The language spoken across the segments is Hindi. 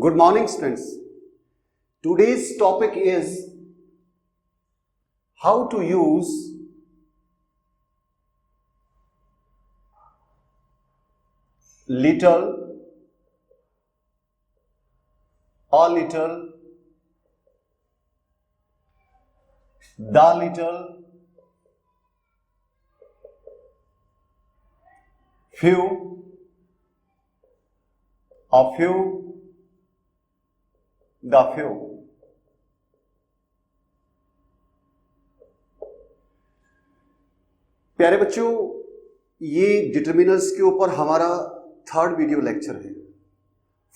Good morning, students. Today's topic is how to use little, a little, the little, few, a few, the few. प्यारे बच्चों, ये डिटर्मिनर्स के ऊपर हमारा थर्ड वीडियो लेक्चर है।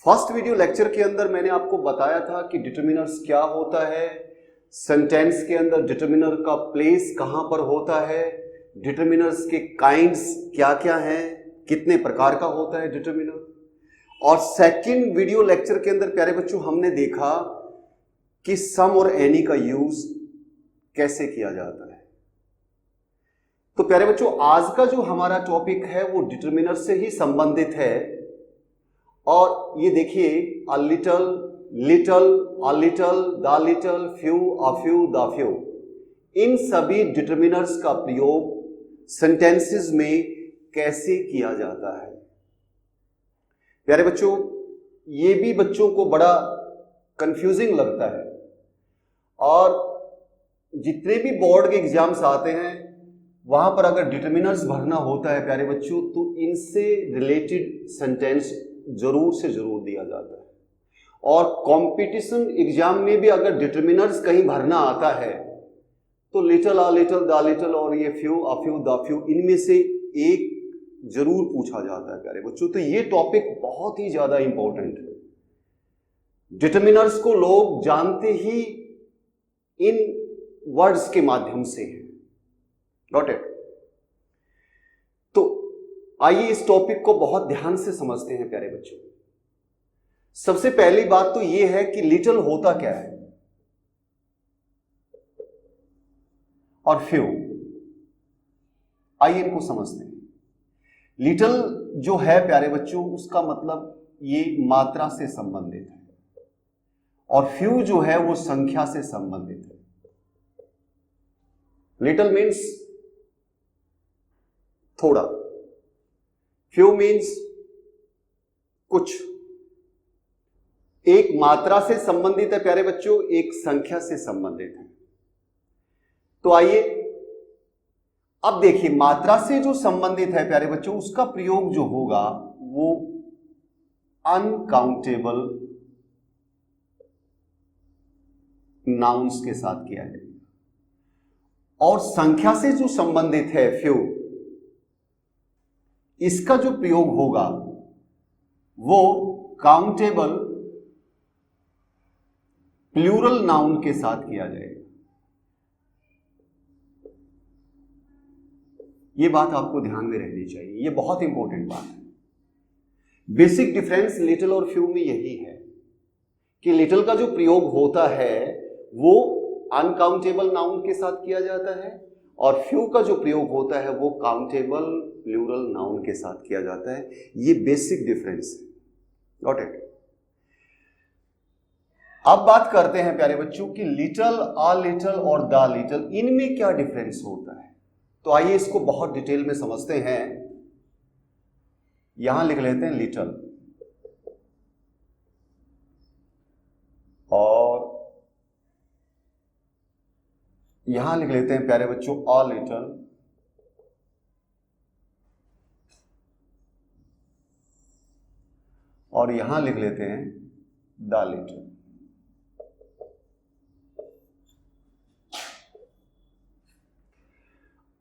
फर्स्ट वीडियो लेक्चर के अंदर मैंने आपको बताया था कि डिटर्मिनर्स क्या होता है, सेंटेंस के अंदर डिटर्मिनर का प्लेस कहां पर होता है, डिटर्मिनर्स के काइंड्स क्या क्या हैं, कितने प्रकार का होता है डिटर्मिनर। और सेकंड वीडियो लेक्चर के अंदर प्यारे बच्चों हमने देखा कि सम और एनी का यूज कैसे किया जाता है। तो प्यारे बच्चों, आज का जो हमारा टॉपिक है वो डिटर्मिनर से ही संबंधित है। और ये देखिए, a little, little, a little, the little, few, a few, the few, इन सभी डिटर्मिनर्स का प्रयोग सेंटेंसेस में कैसे किया जाता है। प्यारे बच्चों, ये भी बच्चों को बड़ा कंफ्यूजिंग लगता है और जितने भी बोर्ड के एग्जाम्स आते हैं वहां पर अगर डिटर्मिनर्स भरना होता है प्यारे बच्चों, तो इनसे रिलेटेड सेंटेंस जरूर से जरूर दिया जाता है। और कंपटीशन एग्जाम में भी अगर डिटर्मिनर्स कहीं भरना आता है तो little, a little, the little और ये few, a few, the few, इनमें से एक जरूर पूछा जाता है प्यारे बच्चों। तो ये टॉपिक बहुत ही ज्यादा इंपॉर्टेंट है। डिटर्मिनर्स को लोग जानते ही इन वर्ड्स के माध्यम से है। Got it? तो आइए इस टॉपिक को बहुत ध्यान से समझते हैं प्यारे बच्चों। सबसे पहली बात तो यह है कि लिटल होता क्या है और फ्यू, आइए इनको समझते हैं। लिटल जो है प्यारे बच्चों, उसका मतलब ये मात्रा से संबंधित है और फ्यू जो है वो संख्या से संबंधित है। लिटल मीन्स थोड़ा, फ्यू मीन्स कुछ। एक मात्रा से संबंधित है प्यारे बच्चों, एक संख्या से संबंधित है। तो आइए अब देखिए, मात्रा से जो संबंधित है प्यारे बच्चों, उसका प्रयोग जो होगा वो अनकाउंटेबल नाउन्स के साथ किया जाएगा। और संख्या से जो संबंधित है फ्यू, इसका जो प्रयोग होगा वो काउंटेबल प्लूरल नाउन के साथ किया जाएगा। ये बात आपको ध्यान में रहनी चाहिए, ये बहुत इंपॉर्टेंट बात है। बेसिक डिफरेंस लिटिल और फ्यू में यही है कि लिटिल का जो प्रयोग होता है वो अनकाउंटेबल नाउन के साथ किया जाता है और फ्यू का जो प्रयोग होता है वो काउंटेबल प्लूरल नाउन के साथ किया जाता है। ये बेसिक डिफरेंस है। Got it? अब बात करते हैं प्यारे बच्चों कि लिटिल, अ लिटिल और द लिटिल, इनमें क्या डिफरेंस होता है। तो आइए इसको बहुत डिटेल में समझते हैं। यहां लिख लेते हैं लिटिल और यहां लिख लेते हैं प्यारे बच्चों अ लिटिल और यहां लिख लेते हैं द लिटिल।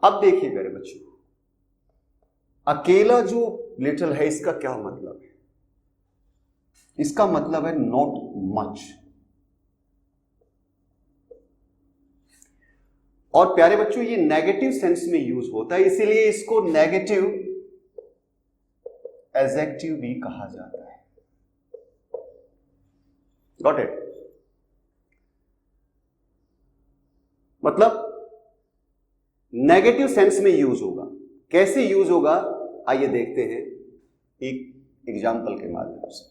अब देखिए प्यारे बच्चों, अकेला जो लिटिल है इसका क्या मतलब है। इसका मतलब है नॉट मच। और प्यारे बच्चों ये नेगेटिव सेंस में यूज होता है, इसीलिए इसको नेगेटिव एडजेक्टिव भी कहा जाता है। Got it? मतलब नेगेटिव सेंस में यूज होगा। कैसे यूज होगा आइए देखते हैं एक एग्जाम्पल के माध्यम से।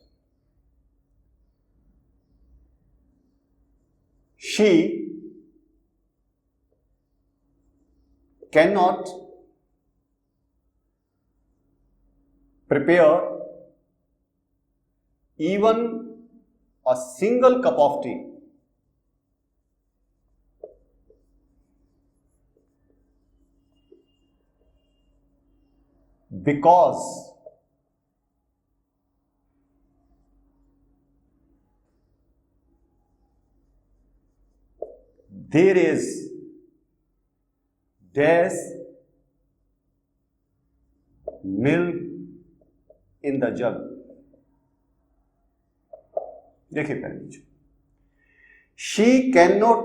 she cannot prepare even a single cup of tea because there is dash milk in the jug. देखिए पहले, she cannot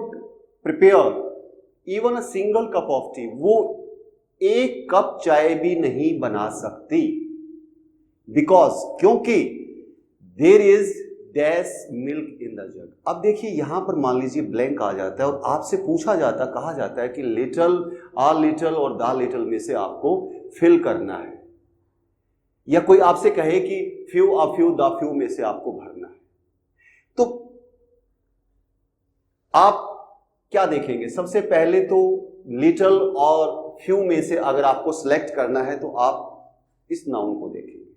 prepare even a single cup of tea. वो एक कप चाय भी नहीं बना सकती बिकॉज, क्योंकि there is dash milk in the जग. अब देखिए यहां पर मान लीजिए ब्लैंक आ जाता है और आपसे पूछा जाता, कहा जाता है कि लिटल, आ लिटल और द लिटल में से आपको फिल करना है, या कोई आपसे कहे कि few, a few, the few में से आपको भरना है, तो आप क्या देखेंगे? सबसे पहले तो लिटल और फ्यू में से अगर आपको सिलेक्ट करना है तो आप इस नाउन को देखेंगे,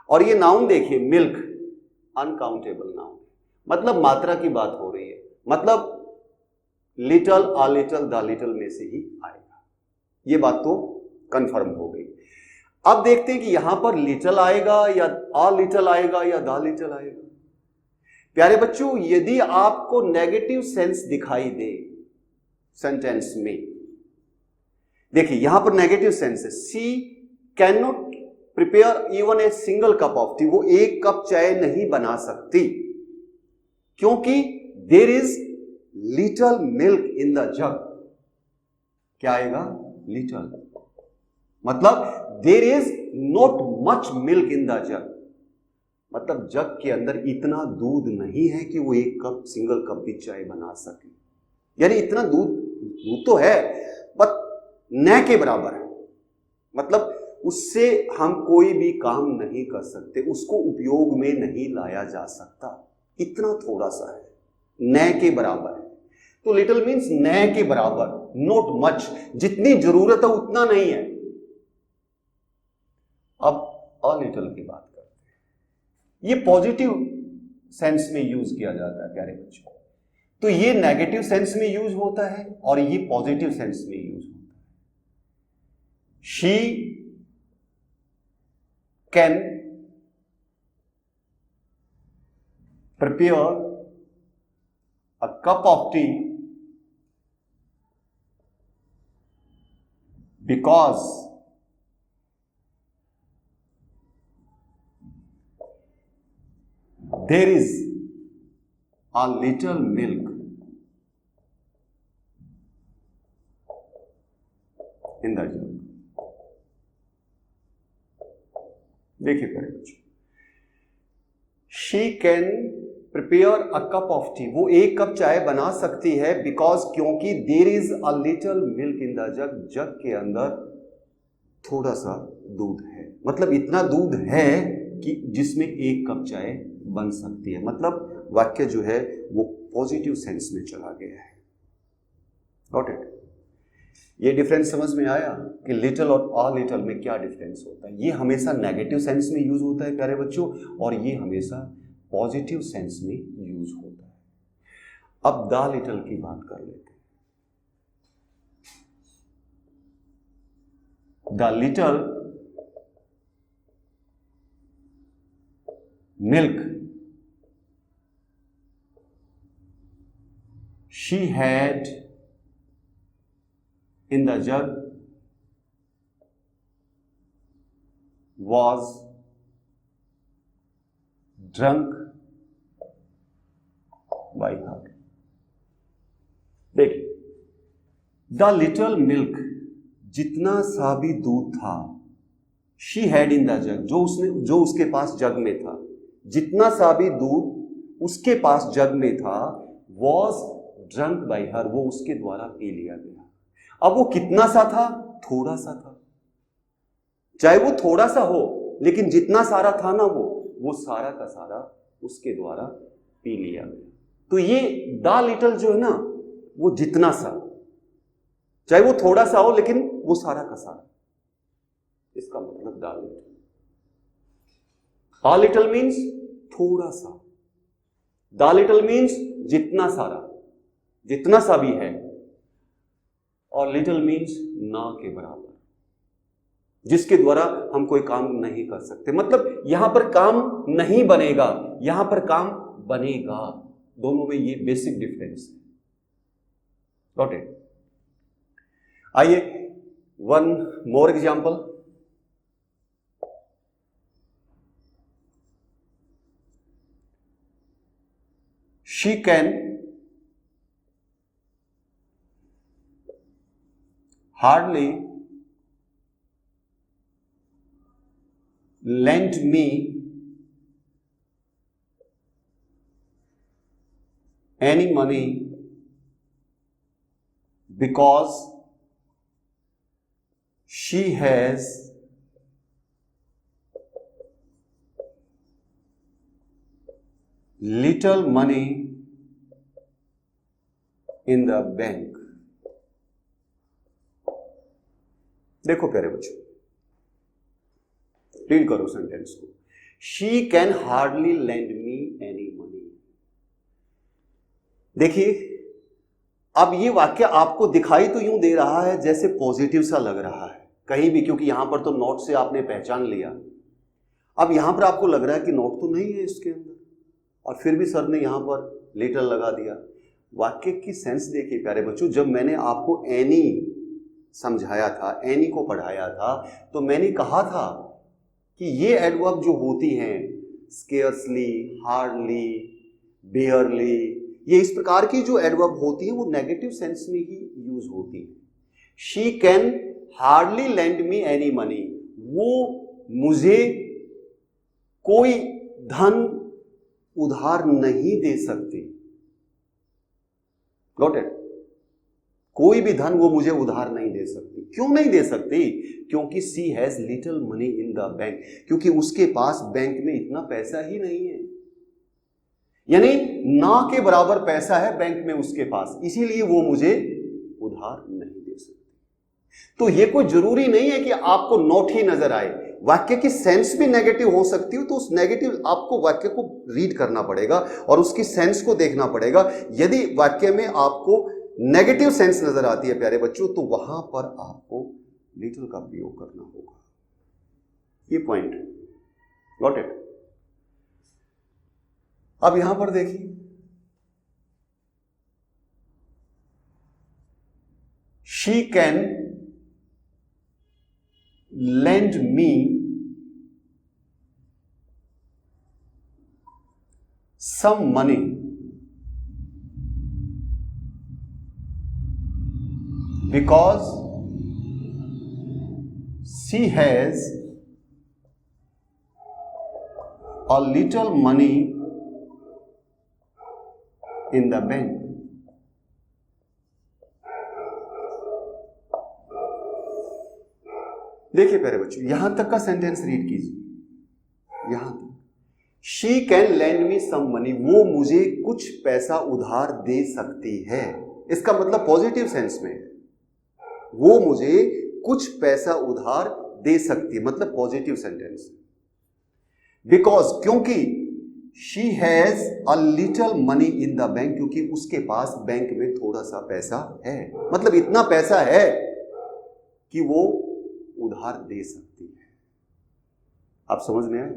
और ये नाउन देखिए मिल्क, अनकाउंटेबल नाउन, मतलब मात्रा की बात हो रही है, मतलब little, a little, the little में से ही आएगा. ये बात तो कंफर्म हो गई. अब देखते हैं कि यहां पर लिटल आएगा या आ लिटल आएगा या द लिटल आएगा. प्यारे बच्चों, यदि आपको नेगेटिव सेंस दिखाई दे सेंटेंस में, देखिए यहां पर नेगेटिव सेंस है, she can not prepare even a single cup of tea, वो एक कप चाय नहीं बना सकती क्योंकि there is little milk in the jug. क्या आएगा? लिटल, मतलब there is not much milk in the jug, मतलब जग के अंदर इतना दूध नहीं है कि वो एक कप, सिंगल कप भी चाय बना सके. यानी इतना दूध तो है बट न के बराबर है, मतलब उससे हम कोई भी काम नहीं कर सकते, उसको उपयोग में नहीं लाया जा सकता, इतना थोड़ा सा है, न के बराबर है. तो लिटिल मीन्स न के बराबर, नॉट मच, जितनी जरूरत है उतना नहीं है. अब अ लिटिल की बात करते हैं. ये पॉजिटिव सेंस में यूज किया जाता है प्यारे बच्चों, तो ये नेगेटिव सेंस में यूज होता है और ये पॉजिटिव सेंस में यूज होता है. She can prepare a cup of tea because there is a little milk in the jug. देखिए पहले बच्चों, she can prepare a cup of tea, वो एक कप चाय बना सकती है बिकॉज, क्योंकि there is a little milk in the jug, jug के अंदर थोड़ा सा दूध है, मतलब इतना दूध है कि जिसमें एक कप चाय बन सकती है. मतलब वाक्य जो है वो पॉजिटिव सेंस में चला गया है. Got it? ये डिफरेंस समझ में आया कि लिटिल और अ लिटिल में क्या डिफरेंस होता है. ये हमेशा नेगेटिव सेंस में यूज होता है प्यारे बच्चों, और ये हमेशा पॉजिटिव सेंस में यूज होता है. अब द लिटिल की बात कर लेते हैं. The little milk she had in the jug was drunk by her. देखिए, द लिटल मिल्क, जितना सा भी दूध था, शी हैड इन द जग, जो उसके पास जग में था, जितना सा भी दूध उसके पास जग में था, was drunk by her, वो उसके द्वारा पी लिया गया. अब वो कितना सा था? थोड़ा सा था. चाहे वो थोड़ा सा हो, लेकिन जितना सारा था ना, वो सारा का सारा उसके द्वारा पी लिया गया. तो ये द लिटल जो है ना, वो जितना सा, चाहे वो थोड़ा सा हो, लेकिन वो सारा का सारा, इसका मतलब the little. A little means थोड़ा सा, द लिटल मीन्स जितना सारा, जितना सा भी है, और लिटल मीन्स ना के बराबर, जिसके द्वारा हम कोई काम नहीं कर सकते। मतलब यहां पर काम नहीं बनेगा, यहां पर काम बनेगा। दोनों में ये बेसिक डिफरेंस है। Got it? आइए one more example. She can hardly lend me any money because she has little money in the bank। देखो प्यारे बच्चों, रीड करो सेंटेंस को। She can hardly lend me any money. देखिए, अब ये वाक्य आपको दिखाई तो यूं दे रहा है जैसे पॉजिटिव सा लग रहा है कहीं भी, क्योंकि यहां पर तो नोट से आपने पहचान लिया। अब यहां पर आपको लग रहा है कि नोट तो नहीं है इसके अंदर, और फिर भी सर ने यहां पर लिटल लगा दिया। वाक्य की सेंस देखिए प्यारे बच्चों, जब मैंने आपको एनी समझाया था, एनी को पढ़ाया था, तो मैंने कहा था कि ये एडवर्ब जो होती हैं, स्केर्सली, हार्डली, बेयरली, ये इस प्रकार की जो एडवर्ब होती है वो नेगेटिव सेंस में ही यूज होती है। She can hardly lend me any money, वो मुझे कोई धन उधार नहीं दे सकती। Got it? कोई भी धन वो मुझे उधार नहीं दे सकती। क्यों नहीं दे सकती? क्योंकि she has little money in the bank, क्योंकि उसके पास बैंक में इतना पैसा ही नहीं है, यानी ना के बराबर पैसा है बैंक में उसके पास, इसीलिए वो मुझे उधार नहीं दे सकती। तो ये कोई जरूरी नहीं है कि आपको नोट ही नजर आए, वाक्य की सेंस भी नेगेटिव हो सकती है। तो उस नेगेटिव आपको वाक्य को रीड करना पड़ेगा और उसकी सेंस को देखना पड़ेगा। यदि वाक्य में आपको नेगेटिव सेंस नजर आती है प्यारे बच्चों, तो वहां पर आपको लिटिल का प्रयोग करना होगा। ये पॉइंट, गॉट इट? अब यहां पर देखिए, she can lend me some money because she has a little money in the bank। देखिए प्यारे बच्चों, यहां तक का सेंटेंस रीड कीजिए। यहां तक, she can lend me some money, वो मुझे कुछ पैसा उधार दे सकती है। इसका मतलब पॉजिटिव सेंस में है, वो मुझे कुछ पैसा उधार दे सकती है, मतलब पॉजिटिव सेंटेंस। बिकॉज, क्योंकि she has a little money in the bank, क्योंकि उसके पास बैंक में थोड़ा सा पैसा है, मतलब इतना पैसा है कि वो उधार दे सकती है। आप समझ में आए?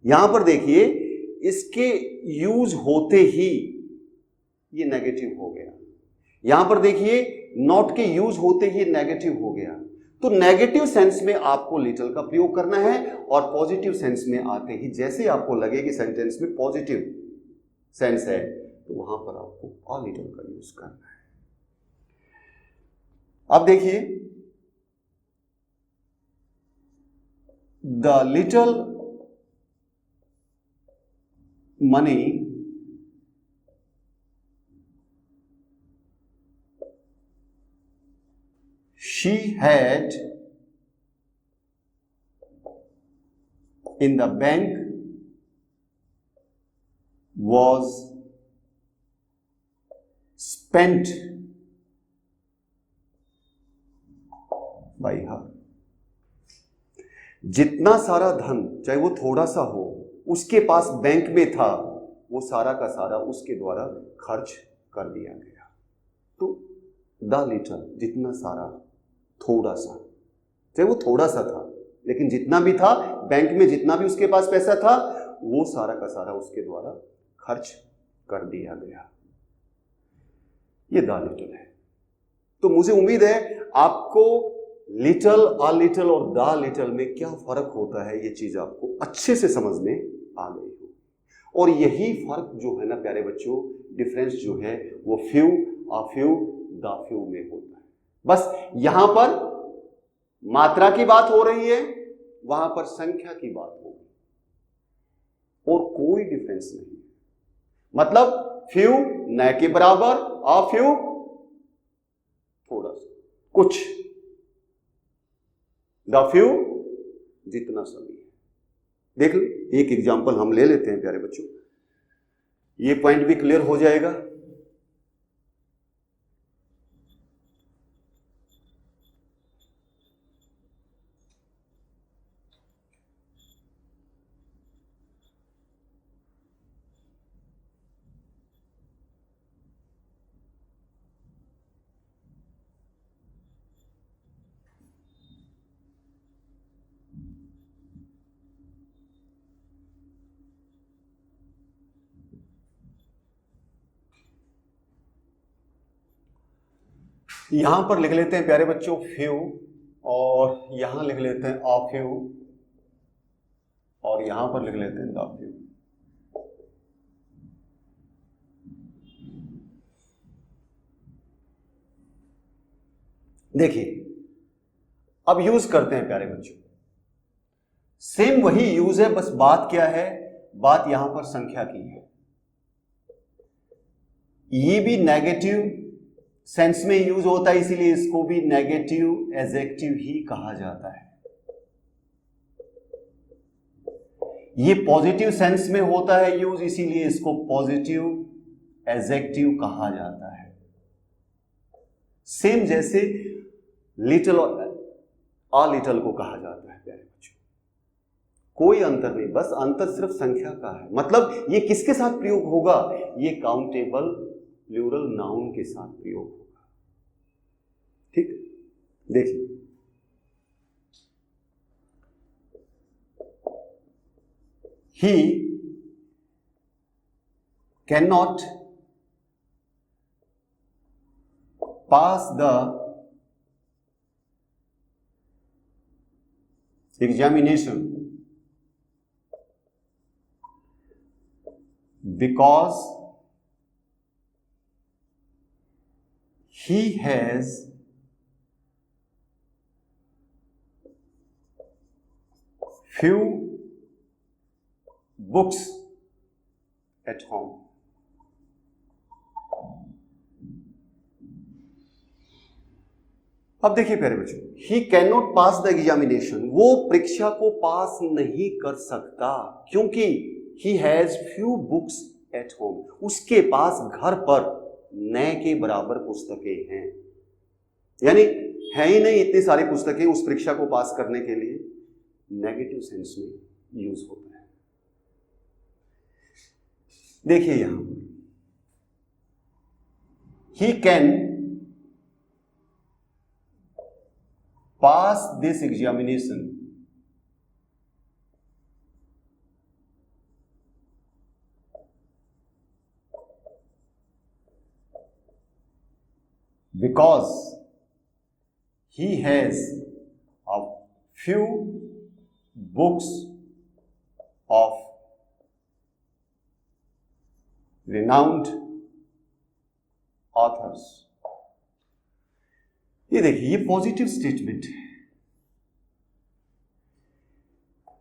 यहां पर देखिए, इसके यूज होते ही ये नेगेटिव हो गया। यहां पर देखिए, नॉट के यूज होते ही नेगेटिव हो गया। तो नेगेटिव सेंस में आपको लिटिल का प्रयोग करना है, और पॉजिटिव सेंस में आते ही जैसे आपको लगे कि सेंटेंस में पॉजिटिव सेंस है, तो वहां पर आपको अ लिटिल का यूज करना है। अब देखिए, the little money she had in the bank was spent bye हर। जितना सारा धन, चाहे वो थोड़ा सा हो, उसके पास बैंक में था, वो सारा का सारा उसके द्वारा खर्च कर दिया गया। तो द लिटल, जितना सारा, थोड़ा सा, चाहे वो थोड़ा सा था, लेकिन जितना भी था, बैंक में जितना भी उसके पास पैसा था, वो सारा का सारा उसके द्वारा खर्च कर दिया गया। ये द लिटल है। तो मुझे उम्मीद है आपको लिटल, अ लिटल और द लिटल में क्या फर्क होता है, ये चीज आपको अच्छे से समझ में आ गई हो। और यही फर्क जो है ना प्यारे बच्चों, डिफरेंस जो है वो few, a few, the few में होता है। बस यहां पर मात्रा की बात हो रही है, वहां पर संख्या की बात हो रही है, और कोई डिफरेंस नहीं। मतलब फ्यू न के बराबर, अ फ्यू थोड़ा सा, कुछ, द फ्यू जितना सभी है। देख लो, एक एग्जांपल हम ले लेते हैं प्यारे बच्चों, ये पॉइंट भी क्लियर हो जाएगा। यहां पर लिख लेते हैं प्यारे बच्चों फ्यू, और यहां लिख लेते हैं अ फ्यू, और यहां पर लिख लेते हैं द फ्यू। देखिए, अब यूज करते हैं प्यारे बच्चों, सेम वही यूज है, बस बात क्या है, बात यहां पर संख्या की है। ये भी नेगेटिव सेंस में यूज होता है, इसीलिए इसको भी नेगेटिव एडजेक्टिव ही कहा जाता है। ये पॉजिटिव सेंस में होता है यूज, इसीलिए इसको पॉजिटिव एडजेक्टिव कहा जाता है। सेम जैसे लिटिल और अ लिटिल को कहा जाता है प्यारे बच्चों, कोई अंतर नहीं, बस अंतर सिर्फ संख्या का है। मतलब ये किसके साथ प्रयोग होगा, ये काउंटेबल प्लूरल नाउन के साथ प्रयोग होगा। ठीक, देखिए, he cannot pass the examination because he has few books at home. अब देखिए प्यारे बच्चों, he can not pass the examination, वो परीक्षा को पास नहीं कर सकता, क्योंकि he has few books at home, उसके पास घर पर न के बराबर पुस्तकें हैं। यानी है ही नहीं इतनी सारी पुस्तकें उस परीक्षा को पास करने के लिए, नेगेटिव सेंस में यूज होता है। देखिए यहां he can pass this examination because he has a few books of renowned authors. ये देखिए, ये पॉजिटिव स्टेटमेंट है।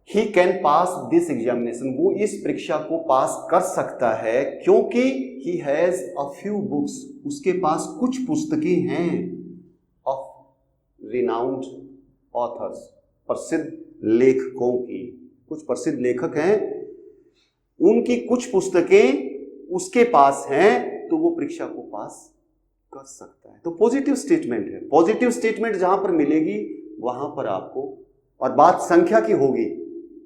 He can pass this examination, वो इस परीक्षा को पास कर सकता है क्योंकि he has a few books, उसके पास कुछ पुस्तकें हैं, ऑफ रिनाउंड ऑथर्स, प्रसिद्ध लेखकों की, कुछ प्रसिद्ध लेखक हैं, उनकी कुछ पुस्तकें उसके पास हैं, तो वो परीक्षा को पास कर सकता है। तो पॉजिटिव स्टेटमेंट है। पॉजिटिव स्टेटमेंट जहां पर मिलेगी वहां पर आपको, और बात संख्या की होगी,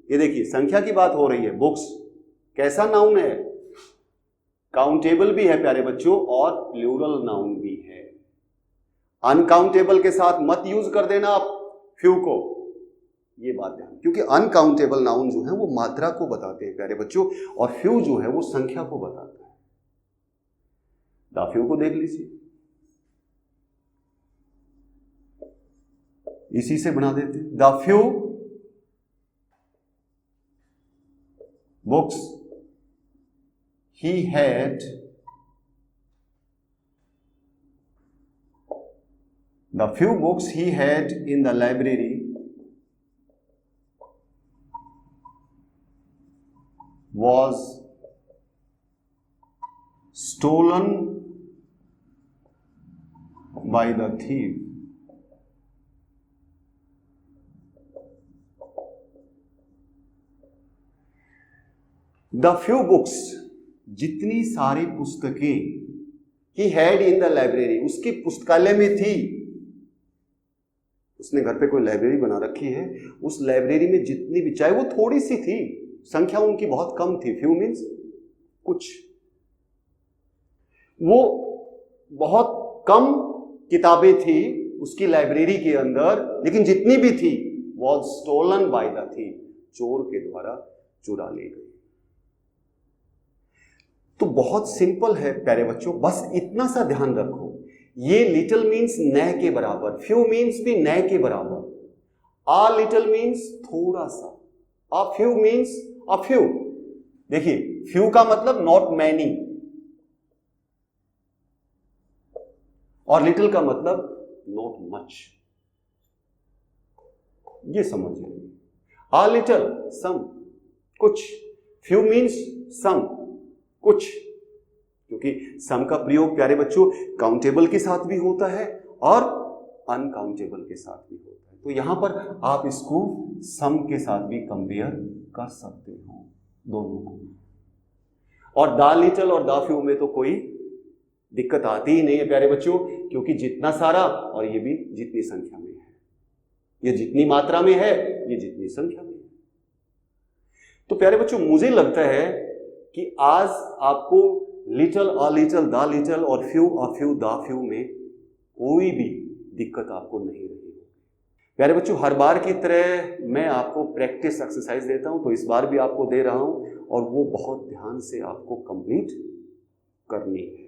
ये देखिए संख्या की बात हो रही है। बुक्स कैसा नाउन है? काउंटेबल भी है प्यारे बच्चों और प्लूरल नाउन भी है। अनकाउंटेबल के साथ मत यूज कर देना आप फ्यू को, ये बात ध्यान, क्योंकि अनकाउंटेबल नाउन जो है वो मात्रा को बताते हैं प्यारे बच्चों, और फ्यू जो है वो संख्या को बताता है। द फ्यू को देख लीजिए, इसी से बना देते हैं। The few books he had, the few books he had in the library was stolen by the thief. The few books, जितनी सारी पुस्तकें he had in the library, उसकी पुस्तकालय में थी। उसने घर पे कोई लाइब्रेरी बना रखी है, उस लाइब्रेरी में जितनी भी, चाहे वो थोड़ी सी थी, संख्या उनकी बहुत कम थी, फ्यू मीन्स कुछ, वो बहुत कम किताबें थी उसकी लाइब्रेरी के अंदर, लेकिन जितनी भी थी was stolen by the thief, चोर के द्वारा चुरा ली गई। तो बहुत सिंपल है प्यारे बच्चों, बस इतना सा ध्यान रखो, ये लिटिल मीन्स न के बराबर, फ्यू मीन्स भी न के बराबर, आ लिटिल मीन्स थोड़ा सा, a few means a few. देखिए फ्यू का मतलब नॉट मैनी, और लिटिल का मतलब नॉट मच, ये समझिए। आ लिटिल सम, कुछ, फ्यू मीन्स सम, कुछ, क्योंकि सम का प्रयोग प्यारे बच्चों काउंटेबल के साथ भी होता है और अनकाउंटेबल के साथ भी होता है। तो यहां पर आप इसको सम के साथ भी कंपेयर कर सकते हो दोनों को। और द लिटिल और द फ्यू में तो कोई दिक्कत आती ही नहीं है प्यारे बच्चों, क्योंकि जितना सारा और ये भी जितनी संख्या में है, ये जितनी मात्रा में है, ये जितनी संख्या में है। तो प्यारे बच्चों मुझे लगता है कि आज आपको little, a little, the little और few, a few, the few में कोई भी दिक्कत आपको नहीं रही होगी। प्यारे बच्चों हर बार की तरह मैं आपको प्रैक्टिस एक्सरसाइज देता हूं, तो इस बार भी आपको दे रहा हूं, और वो बहुत ध्यान से आपको कंप्लीट करनी है।